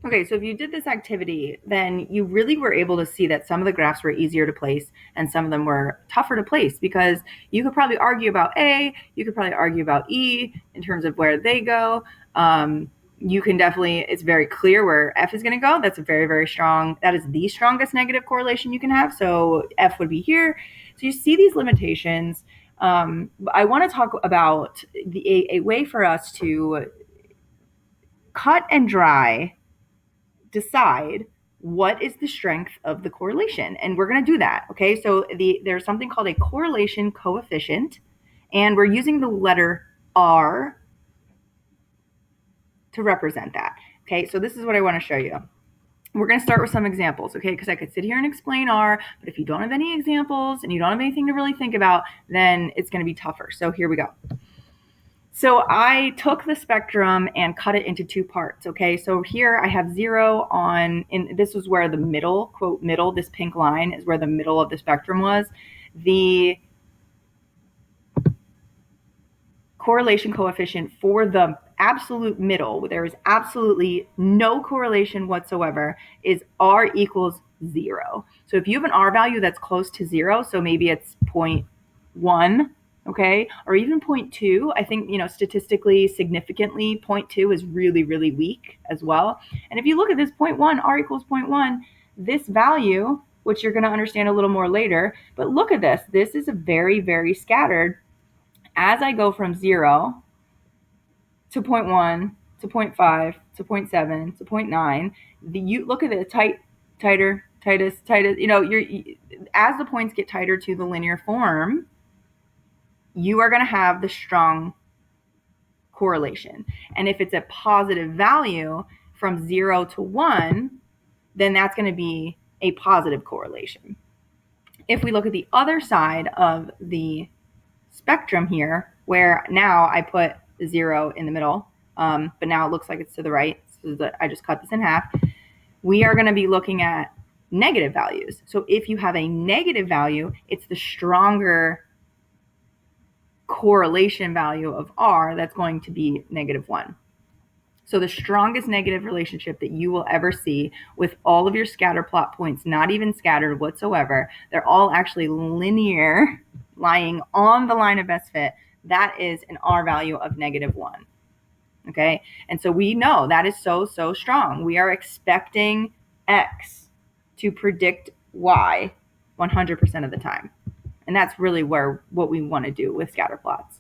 Okay, so if you did this activity, then you really were able to see that some of the graphs were easier to place and some of them were tougher to place, because you could probably argue about A, you could probably argue about E in terms of where they go. You can definitely, it's very clear where F is going to go. That's a very, very strong, that is the strongest negative correlation you can have. So F would be here. So you see these limitations. I want to talk about a way for us to cut and dry decide what is the strength of the correlation, and we're going to do that. Okay, so there's something called a correlation coefficient, and we're using the letter R to represent that. Okay, so this is what I want to show you. We're going to start with some examples, okay, because I could sit here and explain R, but if you don't have any examples and you don't have anything to really think about, then it's going to be tougher. So here we go. So I took the spectrum and cut it into two parts. Okay, so here I have 0 on, and this was where the middle, quote, middle, this pink line is where the middle of the spectrum was. The correlation coefficient for the absolute middle, there is absolutely no correlation whatsoever, is R equals 0. So if you have an R value that's close to 0, so maybe it's 0.1, okay, or even 0.2, I think, statistically significantly 0.2 is really, really weak as well. And if you look at this 0.1, R equals 0.1, this value, which you're going to understand a little more later, but look at this. This is a very, very scattered. As I go from 0 to 0.1 to 0.5 to 0.7 to 0.9, you look at the tighter, tightest, as the points get tighter to the linear form, you are going to have the strong correlation. And if it's a positive value from 0 to 1, then that's going to be a positive correlation. If we look at the other side of the spectrum here, where now I put 0 in the middle, but now it looks like it's to the right, so I just cut this in half, we are going to be looking at negative values. So if you have a negative value, it's the stronger correlation value of R that's going to be -1. So the strongest negative relationship that you will ever see with all of your scatter plot points, not even scattered whatsoever, they're all actually linear, lying on the line of best fit, that is an R value of -1. Okay, and so we know that is so, so strong. We are expecting X to predict Y 100% of the time. And that's really what we want to do with scatter plots.